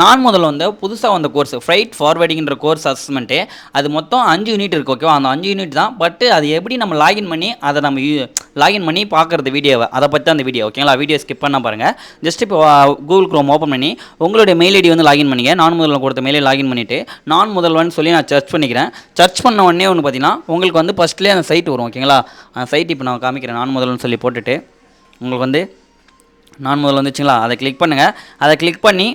நான் முதல்ல வந்து புதுசாக வந்த கோர்ஸ் ஃப்ரைட் ஃபார்வேர்டிங்கிற கோர்ஸ் அசஸ்மெண்ட்டு அது மொத்தம் 5 யூனிட் இருக்குது ஓகேவா. அந்த 5 யூனிட் தான். பட் அது எப்படி நம்ம லாகின் பண்ணி அதை நம்ம லாகின் பண்ணி பார்க்குறது வீடியோவை அதை பற்றி அந்த வீடியோ ஓகேங்களா. வீடியோ ஸ்கிப் பண்ணால் பாருங்கள். ஜஸ்ட் இப்போ கூகுள் க்ரோம் ஓப்பன் பண்ணி உங்களுடைய மெயில் ஐடி வந்து லாகின் பண்ணிங்க. நான் முதல்வன் கொடுத்த மெயிலை லாகின் பண்ணிவிட்டு நான் முதல்வன் சொல்லி நான் சர்ச் பண்ணிக்கிறேன். சர்ச் பண்ண உடனே ஒன்று பார்த்தீங்கன்னா உங்களுக்கு வந்து ஃபஸ்ட்லேயே அந்த சைட் வரும் ஓகேங்களா. அந்த சைட் இப்போ நான் காமிக்கிறேன். நான் முதல்வன் சொல்லி போட்டுட்டு உங்களுக்கு வந்து நான் முதல்ல வந்துச்சுங்களா, அதை கிளிக் பண்ணுங்கள். அதை கிளிக் பண்ணி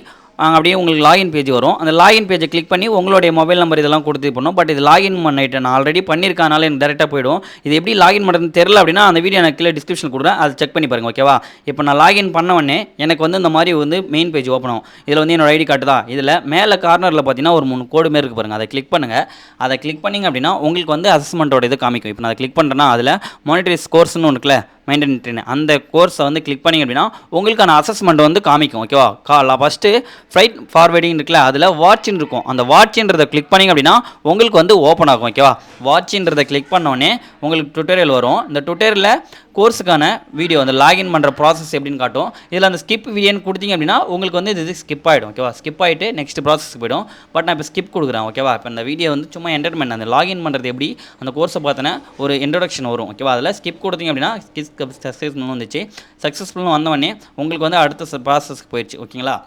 அப்படியே உங்களுக்கு லாகின் பேஜ் வரும். அந்த லாகின் பேஜை கிளிக் பண்ணி உங்களுடைய மொபைல் நம்பர் இதெல்லாம் கொடுத்து பண்ணணும். பட் இது லாகின் பண்ணிவிட்டு நான் ஆல்ரெடி பண்ணியிருக்கனால எனக்கு டேரெக்டாக போய்டும். இது எப்படி லாகின் பண்ணுறதுன்னு தெரியல அப்படின்னா அந்த வீடியோ எனக்கு கீழே டிஸ்கிரிப்ஷன் கொடுக்குறேன், அதை செக் பண்ணி பாருங்கள் ஓகேவா. இப்போ நான் லாகின் பண்ண உடனே எனக்கு வந்து இந்த மாதிரி வந்து மெயின் பேஜ் ஓப்பன் ஆகும். இதில் வந்து என்னோட ஐடி கார்டு தான். இதில் மேலே கார்னரில் பார்த்தீங்கன்னா ஒரு 3 கோடு மாரி இருக்குது பாருங்கள். அதை கிளிக் பண்ணுங்கள். அதை கிளிக் பண்ணிங்க அப்படின்னா உங்களுக்கு வந்து அசஸ்மெண்ட்டோட இது காமிக்கும். இப்போ நான் அதை கிளிக் பண்ணுறேன்னா அதில் மானிட்டரி ஸ்கோர்ஸ்னு ஒன்று இருக்குல்ல, மெயின்டெயின் அந்த கோர்ஸை வந்து கிளிக் பண்ணிங்க அப்படின்னா உங்களுக்கான அசஸ்மெண்ட் வந்து காமிக்கும் ஓகேவா. ஃபஸ்ட்டு ஃப்ரைட் ஃபார்வேர்டிங் இருக்குல்ல, அதில் வாட்சின்னு இருக்கும். அந்த வாட்சின்றதை கிளிக் பண்ணிங்க அப்படின்னா உங்களுக்கு வந்து ஓப்பன் ஆகும் ஓகேவா. வாட்சின்றதை கிளிக் பண்ணோடனே உங்களுக்கு டுட்டோரியல் வரும். இந்த டுட்டோரியலில் கோர்ஸுக்கான வீடியோ அந்த லாகின் பண்ணுற ப்ராசஸ் எப்படின்னு காட்டும். இதில் அந்த ஸ்கிப் வீடியோன்னு கொடுத்தீங்க அப்படின்னா உங்களுக்கு வந்து இது ஸ்கிப் ஆகிடும் ஓகேவா. ஸ்கிப் ஆகிட்டு நெக்ஸ்ட் ப்ராசஸ்க்கு போய்டும். பட் நான் இப்போ ஸ்கிப் கொடுக்குறேன் ஓகேவா. இப்போ இந்த வீடியோ வந்து சும்மா என்டர்டைன்மெண்ட், அந்த லாகின் பண்ணுறது எப்படி அந்த கோர்ஸை பார்த்தோன்னா ஒரு இன்ட்ரோடக்ஷன் வரும் ஓகேவா. அதில் ஸ்கிப் கொடுத்தீங்க அப்படின்னா சக்ஸஸ்ஃபுல்னு வந்துச்சு. சக்ஸஸ்ஃபுல்னு வந்தவொடனே உங்களுக்கு வந்து அடுத்த ப்ராசஸ்க்கு போயிடுச்சு ஓகேங்களா.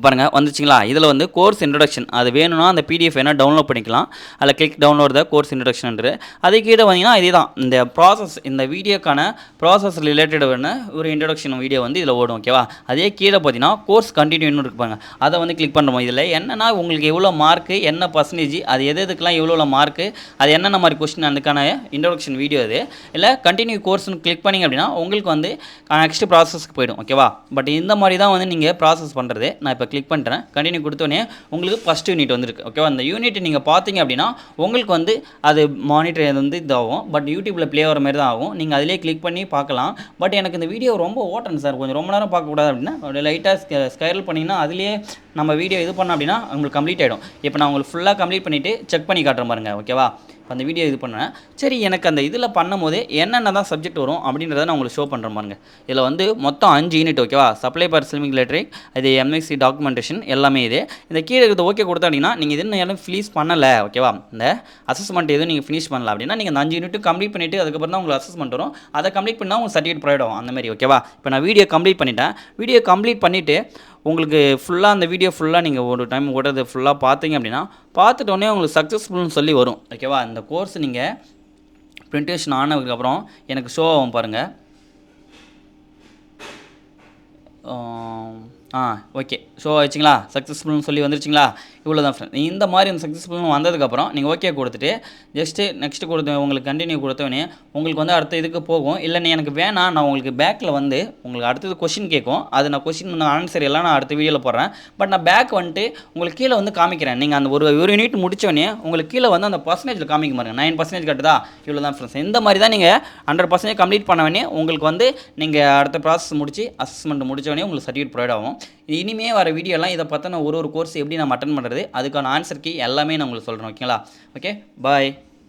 பாருங்கள் வந்துச்சுங்களா. இதில் வந்து கோர்ஸ் இன்ட்ரடக்ஷன் அது வேணும்னா அந்த பிடிஎஃப் வேணால் டவுன்லோட் பண்ணிக்கலாம். அதில் கிளிக் டவுன்லோட் த கோர்ஸ் இன்ட்ரடக்ஷன்ன்று அதே கீழே வந்தீங்கன்னா இதே தான் இந்த ப்ராசஸ், இந்த வீடியோக்கான ப்ராசஸ் ரிலேட்டடான ஒரு இன்ட்ரடக்ஷன் வீடியோ வந்து இதில் ஓடும் ஓகேவா. அதே கீழே பார்த்தீங்கன்னா கோர்ஸ் கண்டினியூன்னு இருக்கு பாருங்கள். அதை வந்து கிளிக் பண்ணுறோம். இதில் என்னென்னா உங்களுக்கு எவ்வளோ மார்க்கு, என்ன பர்சன்டேஜ், அது எதுக்கெல்லாம் எவ்வளோ மார்க்கு, அது என்னென்ன மாதிரி கொஸ்டின், அதுக்கான இன்ட்ரடக்ஷன் வீடியோ இது. இல்லை கண்டினியூ கோர்ஸ்னு கிளிக் பண்ணிங்க அப்படின்னா உங்களுக்கு வந்து நெக்ஸ்ட் ப்ராசஸ்க்கு போய்டும் ஓகேவா. பட் இந்த மாதிரி தான் வந்து நீங்கள் ப்ராசஸ் பண்ணுறது. நான் இப்போ கிளிக் பண்ணுறேன். கண்டினியூ கொடுத்தோன்னே உங்களுக்கு ஃபஸ்ட் யூனிட் வந்துருக்கு ஓகேவா. அந்த யூனிட் நீங்கள் பார்த்தீங்க அப்படின்னா உங்களுக்கு வந்து அது மானிட்டர் வந்து இதாகும். பட் யூடியூப்பில் ப்ளே ஆகிற மாதிரி தான் ஆகும். நீங்கள் அதிலே கிளிக் பண்ணி பார்க்கலாம். பட் எனக்கு இந்த வீடியோ ரொம்ப ஓட்டணும் சார், கொஞ்சம் ரொம்ப நேரம் பார்க்கக்கூடாது அப்படின்னா அப்படியே லைட்டாக ஸ்கைரல் பண்ணிங்கன்னா அதிலே நம்ம வீடியோ இது பண்ணோம் அப்படின்னா உங்களுக்கு கம்ப்ளீட் ஆகிடும். இப்போ நான் உங்களுக்கு ஃபுல்லாக கம்ப்ளீட் பண்ணிவிட்டு செக் பண்ணி காட்டுறேன் பாருங்க ஓகேவா. அந்த வீடியோ இது பண்ணேன். சரி, எனக்கு அந்த இதில் பண்ணும் போதே என்னென்ன தான் சப்ஜெக்ட் வரும் அப்படின்றத நான் உங்களுக்கு ஷோ பண்ணுறேன் பாருங்க. இதில் வந்து மொத்தம் 5 யூனிட் ஓகேவா. சப்ளை ஃபார் சில்மிங் லெட்டரி, இது எம்எஸ்சி டாக்குமெண்டேஷன் எல்லாமே இது. இந்த கீழே இருக்கிறது ஓகே கொடுத்தா அப்படின்னா நீங்கள் இது இன்னும் ஃபினிஷ் பண்ணலை ஓகேவா. இந்த அசஸ்மெண்ட் எதுவும் நீங்கள் ஃபினிஷ் பண்ணல அப்படின்னா நீங்கள் அந்த 5 யூனிட் கம்ப்ளீட் பண்ணிவிட்டு அதுக்கப்புறம் தான் உங்களுக்கு அசஸ்மெண்ட் வரும். அதை கம்ப்ளீட் பண்ணால் உங்களுக்கு சர்டிஃபிகேட் ப்ரொவைட் ஆகும் அந்த மாதிரி ஓகேவா. இப்போ நான் வீடியோ கம்ப்ளீட் பண்ணிட்டேன். வீடியோ கம்ப்ளீட் பண்ணிவிட்டு உங்களுக்கு ஃபுல்லாக அந்த வீடியோ ஃபுல்லாக நீங்கள் ஒரு டைம் ஓடுறது ஃபுல்லாக பார்த்தீங்க அப்படின்னா பார்த்துட்டோன்னே உங்களுக்கு சக்ஸஸ்ஃபுல்னு சொல்லி வரும் ஓகேவா. இந்த கோர்ஸ் நீங்கள் ப்ரிண்டேஷன் ஆனதுக்கப்புறம் எனக்கு ஷோ ஆகும் பாருங்கள். ஓகே, ஷோ ஆயிடுச்சிங்களா, சக்ஸஸ்ஃபுல்னு சொல்லி வந்துருச்சிங்களா. இவ்வளோ தான் ஃப்ரெண்ட். இந்த மாதிரி அந்த சக்ஸஸ்ஃபுல்னு வந்ததுக்கப்புறம் நீங்கள் ஓகே கொடுத்துட்டு ஜஸ்ட்டு நெக்ஸ்ட்டு கொடுத்து உங்களுக்கு கண்டினியூ கொடுத்தோடனே உங்களுக்கு வந்து அடுத்த இதுக்கு போகும். இல்லை நீ எனக்கு வேணாம், நான் உங்களுக்கு பேக்கில் வந்து உங்களுக்கு அடுத்தது கொஷின் கேட்கும். அது நான் கொஷின் ஆன்சர் எல்லாம் நான் அடுத்த வீடியோவில் போடுறேன். பட் நான் பேக் வந்துட்டு உங்களுக்கு கீழே வந்து காமிக்கிறேன். நீங்கள் அந்த ஒரு யூனிட் முடித்தோடனே உங்களுக்கு கீழே வந்து அந்த பர்சன்டேஜில் காமிக்க பாருங்க. 9% கட்டுதா, இவ்வளோ தான் ஃப்ரெண்ட்ஸ். இந்த மாதிரி தான் நீங்கள் 100% கம்ப்ளீட் பண்ணவொடனே உங்களுக்கு வந்து நீங்கள் அடுத்த ப்ராசஸ் முடிச்சு அசஸ்மெண்ட் முடித்தோடனே உங்களுக்கு சர்டிஃபிகேட் ப்ரொவைட் ஆகும். இனிமேல் வர வீடியோலாம் இதை பார்த்தா நான் ஒரு கோர்ஸ் எப்படி நம்ம அட்டன் பண்ணுறது, அதுக்கான ஆன்சர் கீ எல்லாமே நான் உங்களுக்கு சொல்கிறேன் ஓகேங்களா. ஓகே, பாய்.